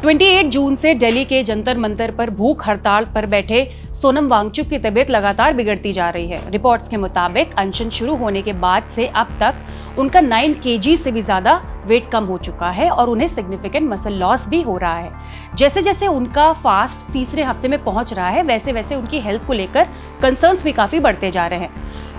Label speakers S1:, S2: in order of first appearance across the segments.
S1: 28 जून से दिल्ली के जंतर मंतर पर भूख हड़ताल पर बैठे सोनम वांगचुक की तबीयत लगातार बिगड़ती जा रही है। रिपोर्ट्स के मुताबिक अनशन शुरू होने के बाद से अब तक उनका 9 kg से भी ज्यादा वेट कम हो चुका है और उन्हें सिग्निफिकेंट मसल लॉस भी हो रहा है। जैसे जैसे उनका फास्ट तीसरे हफ्ते में पहुंच रहा है, वैसे वैसे उनकी हेल्थ को लेकर कंसर्न्स भी काफी बढ़ते जा रहे हैं।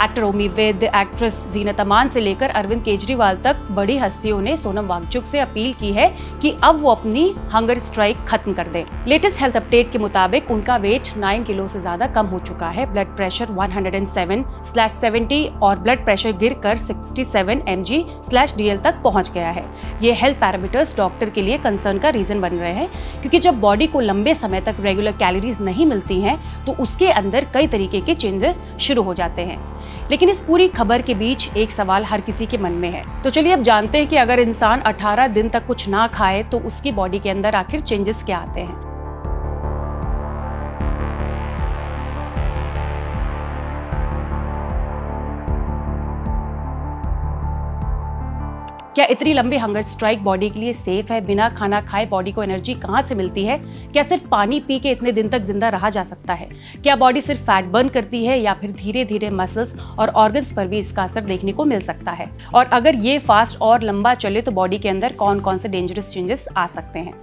S1: Actor Omi with, actress Zeenat Aman से लेकर अरविंद केजरीवाल तक बड़ी हस्तियों ने सोनम वांगचुक से अपील की है कि अब वो अपनी हंगर स्ट्राइक खत्म कर दें। लेटेस्ट हेल्थ अपडेट के मुताबिक उनका वेट 9 किलो से ज्यादा कम हो चुका है। ब्लड प्रेशर 107/70 और ब्लड प्रेशर गिरकर 67 mg/dl तक पहुंच गया है। ये हेल्थ पैरामीटर्स डॉक्टर के लिए कंसर्न का रीजन बन रहे हैं, क्योंकि जब बॉडी को लंबे समय तक रेगुलर कैलोरीज नहीं मिलती हैं तो उसके अंदर कई तरीके के चेंजेस शुरू हो जाते हैं। लेकिन इस पूरी खबर के बीच एक सवाल हर किसी के मन में है। तो चलिए अब जानते हैं कि अगर इंसान 18 दिन तक कुछ ना खाए तो उसकी बॉडी के अंदर आखिर चेंजेस क्या आते हैं। क्या इतनी लंबी हंगर स्ट्राइक बॉडी के लिए सेफ है? बिना खाना खाए बॉडी को एनर्जी कहाँ से मिलती है? क्या सिर्फ पानी पी के इतने दिन तक जिंदा रहा जा सकता है? क्या बॉडी सिर्फ फैट बर्न करती है या फिर धीरे धीरे मसल्स और ऑर्गन्स पर भी इसका असर देखने को मिल सकता है? और अगर ये फास्ट और लंबा चले तो बॉडी के अंदर कौन कौन से डेंजरस चेंजेस आ सकते हैं?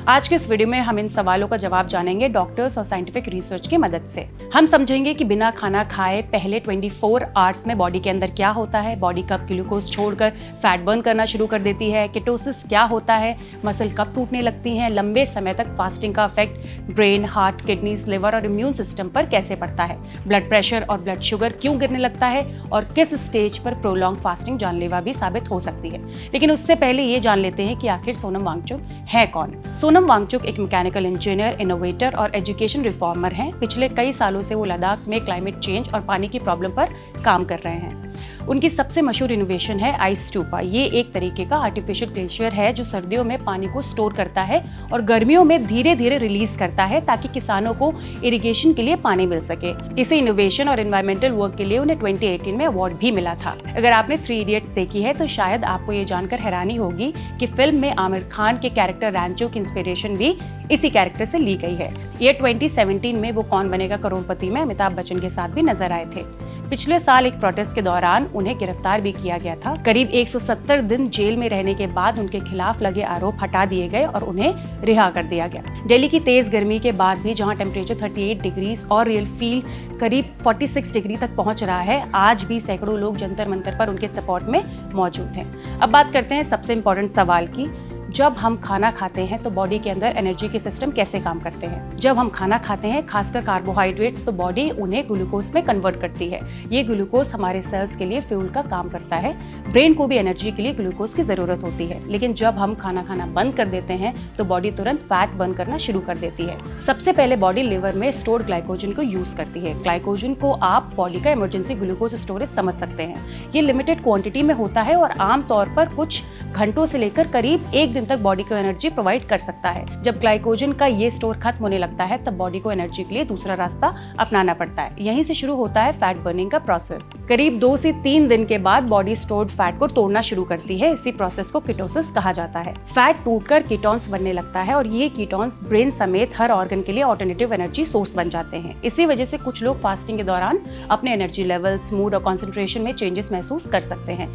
S1: आज के इस वीडियो में हम इन सवालों का जवाब जानेंगे डॉक्टर्स और साइंटिफिक रिसर्च की मदद से। हम समझेंगे कि बिना खाना खाए पहले 24 आवर्स में बॉडी के अंदर क्या होता है, बॉडी कब ग्लूकोज छोड़कर फैट बर्न करना शुरू कर देती है, केटोसिस क्या होता है, मसल कब टूटने लगती हैं, लंबे समय तक फास्टिंग का effect brain, heart, kidneys, liver और इम्यून सिस्टम पर कैसे पड़ता है, ब्लड प्रेशर और ब्लड शुगर क्यों गिरने लगता है और किस स्टेज पर प्रोलॉन्ग फास्टिंग जानलेवा भी साबित हो सकती है। लेकिन उससे पहले ये जान लेते हैं कि आखिर सोनम वांगचुक है कौन। सोनम वांगचुक एक मैकेनिकल इंजीनियर, इनोवेटर और एजुकेशन रिफॉर्मर हैं। पिछले कई सालों से वो लद्दाख में क्लाइमेट चेंज और पानी की प्रॉब्लम पर काम कर रहे हैं। उनकी सबसे मशहूर इनोवेशन है आइस स्टूपा। ये एक तरीके का आर्टिफिशियल ग्लेशियर है जो सर्दियों में पानी को स्टोर करता है और गर्मियों में धीरे धीरे रिलीज करता है ताकि किसानों को इरिगेशन के लिए पानी मिल सके। इसे इनोवेशन और एनवायरमेंटल वर्क के लिए उन्हें 2018 में अवार्ड भी मिला था। अगर आपने 3 इडियट्स देखी है तो शायद आपको ये जानकर हैरानी होगी कि फिल्म में आमिर खान के कैरेक्टर रैंचो की इंस्पिरेशन भी इसी कैरेक्टर से ली गई है। ये 2017 में वो कौन बनेगा करोड़पति में अमिताभ बच्चन के साथ भी नजर आए थे। पिछले साल एक प्रोटेस्ट के दौरान उन्हें गिरफ्तार भी किया गया था। करीब 170 दिन जेल में रहने के बाद उनके खिलाफ लगे आरोप हटा दिए गए और उन्हें रिहा कर दिया गया। दिल्ली की तेज गर्मी के बाद भी जहां टेम्परेचर 38 डिग्री और रियल फील करीब 46 डिग्री तक पहुंच रहा है, आज भी सैकड़ों लोग जंतर मंतर पर उनके सपोर्ट में मौजूद हैं। अब बात करते हैं सबसे इम्पोर्टेंट सवाल की। जब हम खाना खाते हैं तो बॉडी के अंदर एनर्जी के सिस्टम कैसे काम करते हैं? जब हम खाना खाते हैं, खासकर कार्बोहाइड्रेट्स, तो बॉडी उन्हें ग्लूकोज में कन्वर्ट करती है। ये ग्लूकोज हमारे सेल्स के लिए फ्यूल का काम करता है। ब्रेन को भी एनर्जी के लिए ग्लूकोज की जरूरत होती है। लेकिन जब हम खाना खाना बंद कर देते हैं तो बॉडी तुरंत फैट बर्न करना शुरू कर देती है। सबसे पहले बॉडी लिवर में स्टोर्ड ग्लाइकोजन को यूज करती है। ग्लाइकोजन को आप बॉडी का इमरजेंसी ग्लूकोज स्टोरेज समझ सकते हैं। ये लिमिटेड क्वांटिटी में होता है और आमतौर पर कुछ घंटों से लेकर करीब 1 दिन तक बॉडी को एनर्जी प्रोवाइड कर सकता है। जब ग्लाइकोजन का ये स्टोर खत्म होने लगता है तब बॉडी को एनर्जी के लिए दूसरा रास्ता अपनाना पड़ता है। यहीं से शुरू होता है फैट बर्निंग का प्रोसेस। करीब 2 से 3 दिन के बाद बॉडी स्टोर्ड फैट को तोड़ना शुरू करती है। इसी प्रोसेस को कीटोसिस कहा जाता है। फैट टूटकर कीटोन्स बनने लगता है और ये कीटोन्स ब्रेन समेत हर ऑर्गन के लिए ऑल्टरनेटिव एनर्जी सोर्स बन जाते हैं। इसी वजह से कुछ लोग फास्टिंग के दौरान अपने एनर्जी लेवल्स, मूड और कॉन्सेंट्रेशन में चेंजेस महसूस कर सकते हैं।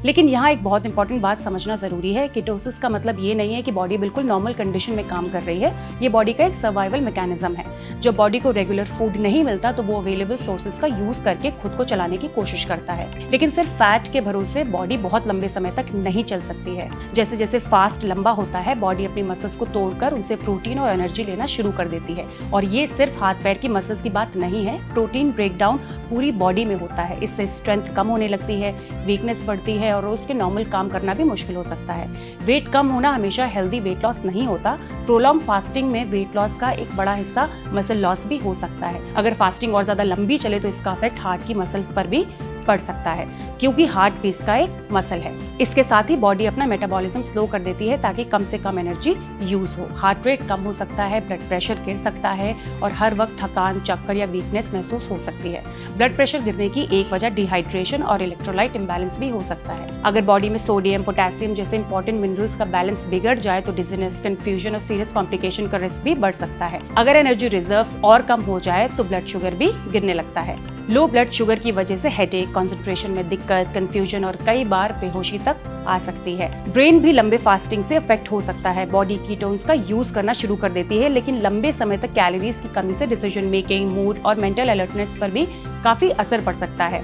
S1: लेकिन यहाँ एक बहुत इंपॉर्टेंट बात समझना जरूरी है। कीटोसिस का मतलब ये नहीं है कि बॉडी बिल्कुल नॉर्मल कंडीशन में काम कर रही है। ये बॉडी का एक सर्वाइवल मैकेनिज्म है। जब बॉडी को रेगुलर फूड नहीं मिलता तो वो अवेलेबल सोर्सेज का यूज करके खुद को चलाने की कोशिश करता है। लेकिन सिर्फ फैट के भरोसे बॉडी बहुत लंबे समय तक नहीं चल सकती है। जैसे जैसे फास्ट लंबा होता है, बॉडी अपनी मसल्स को तोड़कर उनसे प्रोटीन और एनर्जी लेना शुरू कर देती है। और ये सिर्फ हाथ पैर की मसल्स की बात नहीं है। प्रोटीन ब्रेकडाउन पूरी बॉडी में होता है। इससे स्ट्रेंथ कम होने लगती है, वीकनेस बढ़ती है और रोज के नॉर्मल काम करना भी मुश्किल हो सकता है। वेट कम होना हमेशा हेल्दी वेट लॉस नहीं होता। प्रोलॉन्ग फास्टिंग में वेट लॉस का एक बड़ा हिस्सा मसल लॉस भी हो सकता है। अगर फास्टिंग और ज्यादा लंबी चले तो इसका इफेक्ट हार्ट की मसल पर भी बढ़ सकता है, क्योंकि हार्ट भी इसका एक मसल है। इसके साथ ही बॉडी अपना मेटाबॉलिज्म स्लो कर देती है ताकि कम से कम एनर्जी यूज हो। हार्ट रेट कम हो सकता है, ब्लड प्रेशर गिर सकता है और हर वक्त थकान, चक्कर या वीकनेस महसूस हो सकती है। ब्लड प्रेशर गिरने की एक वजह डिहाइड्रेशन और इलेक्ट्रोलाइट इंबैलेंस भी हो सकता है। अगर बॉडी में सोडियम, पोटेशियम जैसे इंपॉर्टेंट मिनरल्स का बैलेंस बिगड़ जाए तो डिजीनेस, कंफ्यूजन और सीरियस कॉम्प्लिकेशन का रिस्क भी बढ़ सकता है। अगर एनर्जी रिजर्व्स और कम हो जाए तो ब्लड शुगर भी गिरने लगता है। लो ब्लड शुगर की वजह से हेडेक, कंसंट्रेशन में दिक्कत, कंफ्यूजन और कई बार बेहोशी तक आ सकती है। ब्रेन भी लंबे फास्टिंग से अफेक्ट हो सकता है। बॉडी कीटोन्स का यूज करना शुरू कर देती है, लेकिन लंबे समय तक कैलोरीज की कमी से डिसीजन मेकिंग, मूड और मेंटल अलर्टनेस पर भी काफी असर पड़ सकता है।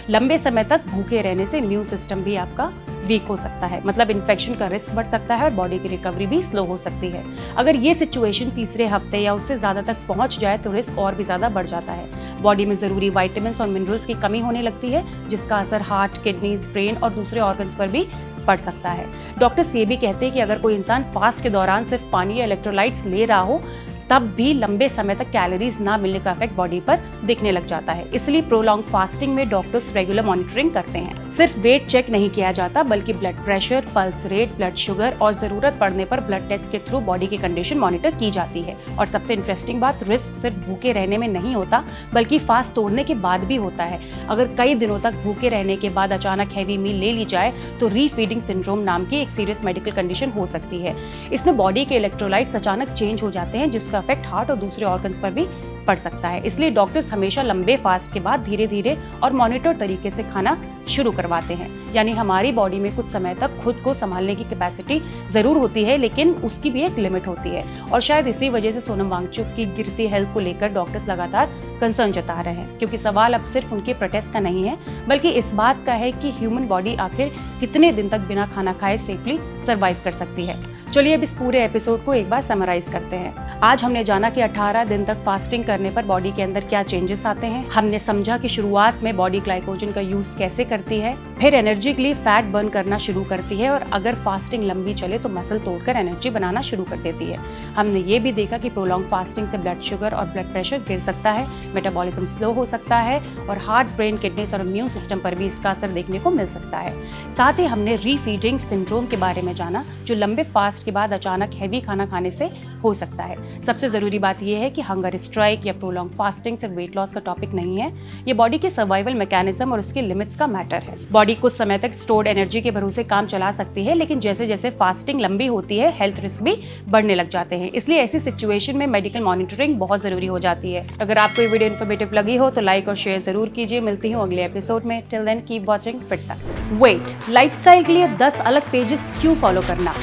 S1: लंबे समय तक भूखे रहने से इम्यून सिस्टम भी आपका वीक हो सकता है, मतलब इन्फेक्शन का रिस्क बढ़ सकता है और बॉडी की रिकवरी भी स्लो हो सकती है। अगर ये सिचुएशन तीसरे हफ्ते या उससे ज्यादा तक पहुंच जाए तो रिस्क और भी ज्यादा बढ़ जाता है। बॉडी में जरूरी विटामिन्स और मिनरल्स की कमी होने लगती है, जिसका असर हार्ट, किडनीज, ब्रेन और दूसरे ऑर्गन्स पर भी पड़ सकता है। डॉक्टर्स ये भी कहते हैं कि अगर कोई इंसान फास्ट के दौरान सिर्फ पानी या इलेक्ट्रोलाइट्स ले रहा हो तब भी लंबे समय तक कैलोरीज ना मिलने का इफेक्ट बॉडी पर दिखने लग जाता है। इसलिए प्रोलॉन्ग फास्टिंग में डॉक्टर्स रेगुलर मॉनिटरिंग करते हैं। सिर्फ वेट चेक नहीं किया जाता, बल्कि blood pressure, pulse rate, blood sugar और जरूरत पड़ने पर ब्लड टेस्ट के थ्रू बॉडी की कंडीशन मॉनिटर की जाती है। और सबसे इंटरेस्टिंग बात, रिस्क सिर्फ भूखे रहने में नहीं होता, बल्कि फास्ट तोड़ने के बाद भी होता है। अगर कई दिनों तक भूखे रहने के बाद अचानक हैवी मील ले ली जाए तो रीफीडिंग सिंड्रोम नाम की एक सीरियस मेडिकल कंडीशन हो सकती है। इसमें बॉडी के इलेक्ट्रोलाइट्स अचानक चेंज हो जाते हैं, जिसका इफेक्ट हार्ट और दूसरे ऑर्गन्स पर भी पड़ सकता है। इसलिए डॉक्टर्स हमेशा लंबे फास्ट के बाद धीरे धीरे और मॉनिटर तरीके से खाना शुरू करवाते हैं। यानी हमारी बॉडी में कुछ समय तक खुद को संभालने की कैपेसिटी जरूर होती है, लेकिन उसकी भी एक लिमिट होती है। और शायद इसी वजह से सोनम वांगचुक की गिरती हेल्थ को लेकर डॉक्टर्स लगातार कंसर्न जता रहे हैं, क्योंकि सवाल अब सिर्फ उनके प्रोटेस्ट का नहीं है, बल्कि इस बात का है कि ह्यूमन बॉडी आखिर कितने दिन तक बिना खाना खाए सेफली सर्वाइव कर सकती है। चलिए अब इस पूरे एपिसोड को एक बार समराइज करते हैं। आज हमने जाना कि 18 दिन तक फास्टिंग करने पर बॉडी के अंदर क्या चेंजेस आते हैं। हमने समझा कि शुरुआत में बॉडी ग्लाइकोजन का यूज कैसे करती है, फिर एनर्जी के लिए फैट बर्न करना शुरू करती है और अगर फास्टिंग लंबी चले तो मसल तोड़कर एनर्जी बनाना शुरू कर देती है। हमने ये भी देखा कि प्रोलॉन्ग फास्टिंग से ब्लड शुगर और ब्लड प्रेशर गिर सकता है, मेटाबॉलिज्म स्लो हो सकता है और हार्ट, ब्रेन, किडनीज और इम्यून सिस्टम पर भी इसका असर देखने को मिल सकता है। साथ ही हमने रीफीडिंग सिंड्रोम के बारे में जाना, जो लंबे फास्ट के बाद अचानक हैवी खाना खाने से हो सकता है। सबसे जरूरी बात यह है कि हंगर स्ट्राइक या प्रोलॉन्ग फास्टिंग सिर्फ वेट लॉस का टॉपिक नहीं है, ये बॉडी के सर्वाइवल मैकेनिज्म और उसके लिमिट्स का मैटर है। बॉडी कुछ समय तक स्टोर्ड एनर्जी के भरोसे काम चला सकती है, लेकिन जैसे जैसे फास्टिंग लंबी होती है हेल्थ रिस्क भी बढ़ने लग जाते हैं। इसलिए ऐसी सिचुएशन में मेडिकल मॉनिटरिंग बहुत जरूरी हो जाती है। अगर आपको ये वीडियो इन्फॉर्मेटिव लगी हो तो लाइक और शेयर जरूर कीजिए। मिलती हूँ अगले एपिसोड में। Till then keep watching fit Tak. Weight lifestyle के लिए 10 अलग पेजेस क्यों फॉलो करना?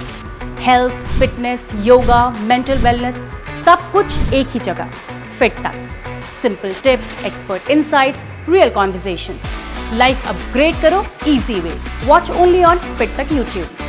S1: Health, fitness, yoga, mental wellness, सब कुछ एक ही जगह, fit Tak. Simple tips, expert insights, real conversations. Life upgrade करो easy way. Watch only on fit Tak YouTube.